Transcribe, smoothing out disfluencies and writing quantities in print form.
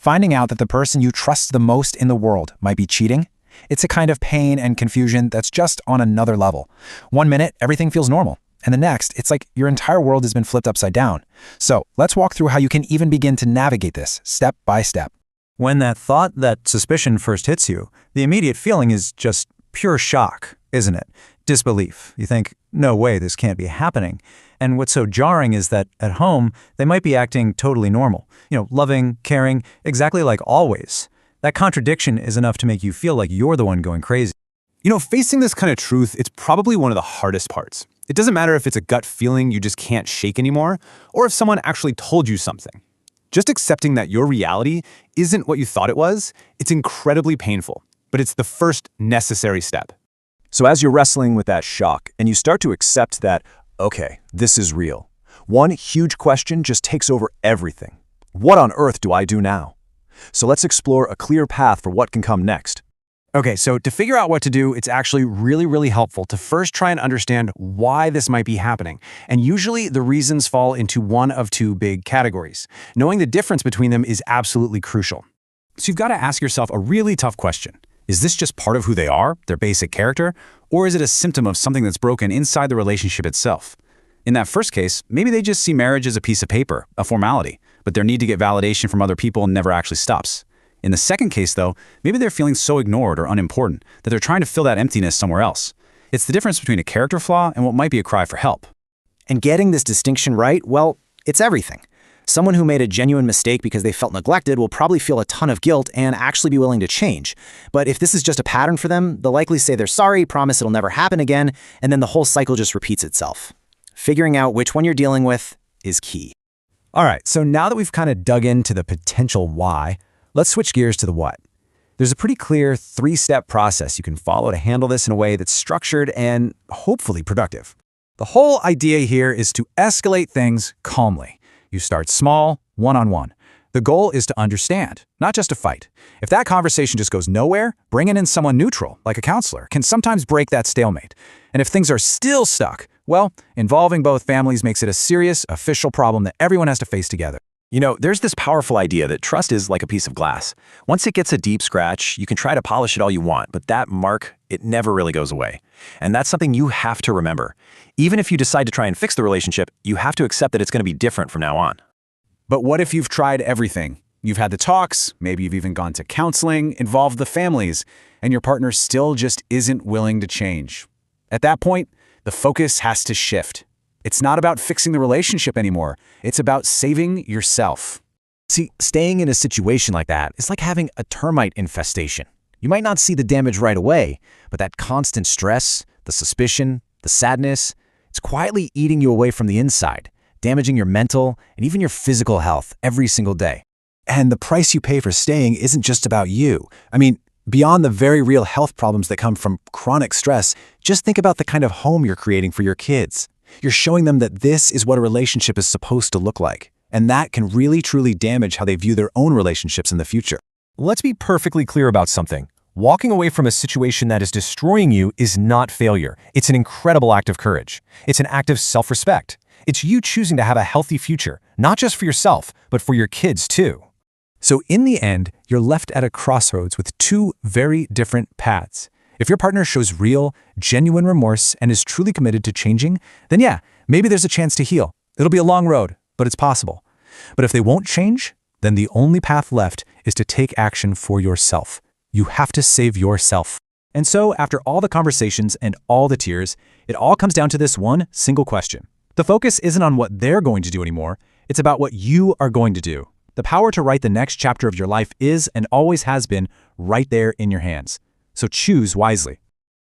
Finding out that the person you trust the most in the world might be cheating, it's a kind of pain and confusion that's just on another level. One minute, everything feels normal, and the next, it's like your entire world has been flipped upside down. So let's walk through how you can even begin to navigate this step by step. When that thought, that suspicion first hits you, the immediate feeling is just pure shock, isn't it? Disbelief. You think, no way, this can't be happening. And what's so jarring is that at home, they might be acting totally normal. Loving, caring, exactly like always. That contradiction is enough to make you feel like you're the one going crazy. Facing this kind of truth, it's probably one of the hardest parts. It doesn't matter if it's a gut feeling you just can't shake anymore, or if someone actually told you something. Just accepting that your reality isn't what you thought it was, it's incredibly painful, but it's the first necessary step. So as you're wrestling with that shock and you start to accept that, okay, this is real, one huge question just takes over everything. What on earth do I do now? So let's explore a clear path for what can come next. Okay, so to figure out what to do, it's actually really helpful to first try and understand why this might be happening. And usually the reasons fall into one of two big categories. Knowing the difference between them is absolutely crucial. So you've got to ask yourself a really tough question. Is this just part of who they are, their basic character? Or is it a symptom of something that's broken inside the relationship itself? In that first case, maybe they just see marriage as a piece of paper, a formality, but their need to get validation from other people never actually stops. In the second case, though, maybe they're feeling so ignored or unimportant that they're trying to fill that emptiness somewhere else. It's the difference between a character flaw and what might be a cry for help. And getting this distinction right, well, it's everything. Someone who made a genuine mistake because they felt neglected will probably feel a ton of guilt and actually be willing to change. But if this is just a pattern for them, they'll likely say they're sorry, promise it'll never happen again, and then the whole cycle just repeats itself. Figuring out which one you're dealing with is key. All right, so now that we've kind of dug into the potential why, let's switch gears to the what. There's a pretty clear 3-step process you can follow to handle this in a way that's structured and hopefully productive. The whole idea here is to escalate things calmly. You start small, one-on-one. The goal is to understand, not just to fight. If that conversation just goes nowhere, bringing in someone neutral, like a counselor, can sometimes break that stalemate. And if things are still stuck, well, involving both families makes it a serious, official problem that everyone has to face together. There's this powerful idea that trust is like a piece of glass. Once it gets a deep scratch, you can try to polish it all you want, but that mark, it never really goes away. And that's something you have to remember. Even if you decide to try and fix the relationship, you have to accept that it's going to be different from now on. But what if you've tried everything? You've had the talks, maybe you've even gone to counseling, involved the families, and your partner still just isn't willing to change. At that point, the focus has to shift. It's not about fixing the relationship anymore. It's about saving yourself. See, staying in a situation like that is like having a termite infestation. You might not see the damage right away, but that constant stress, the suspicion, the sadness, it's quietly eating you away from the inside, damaging your mental and even your physical health every single day. And the price you pay for staying isn't just about you. Beyond the very real health problems that come from chronic stress, just think about the kind of home you're creating for your kids. You're showing them that this is what a relationship is supposed to look like, and that can really truly damage how they view their own relationships in the future. Let's be perfectly clear about something. Walking away from a situation that is destroying you is not failure. It's an incredible act of courage. It's an act of self-respect. It's you choosing to have a healthy future, not just for yourself, but for your kids too. So in the end, you're left at a crossroads with two very different paths. If your partner shows real, genuine remorse and is truly committed to changing, then yeah, maybe there's a chance to heal. It'll be a long road, but it's possible. But if they won't change, then the only path left is to take action for yourself. You have to save yourself. And so, after all the conversations and all the tears, it all comes down to this one single question. The focus isn't on what they're going to do anymore. It's about what you are going to do. The power to write the next chapter of your life is and always has been right there in your hands. So choose wisely.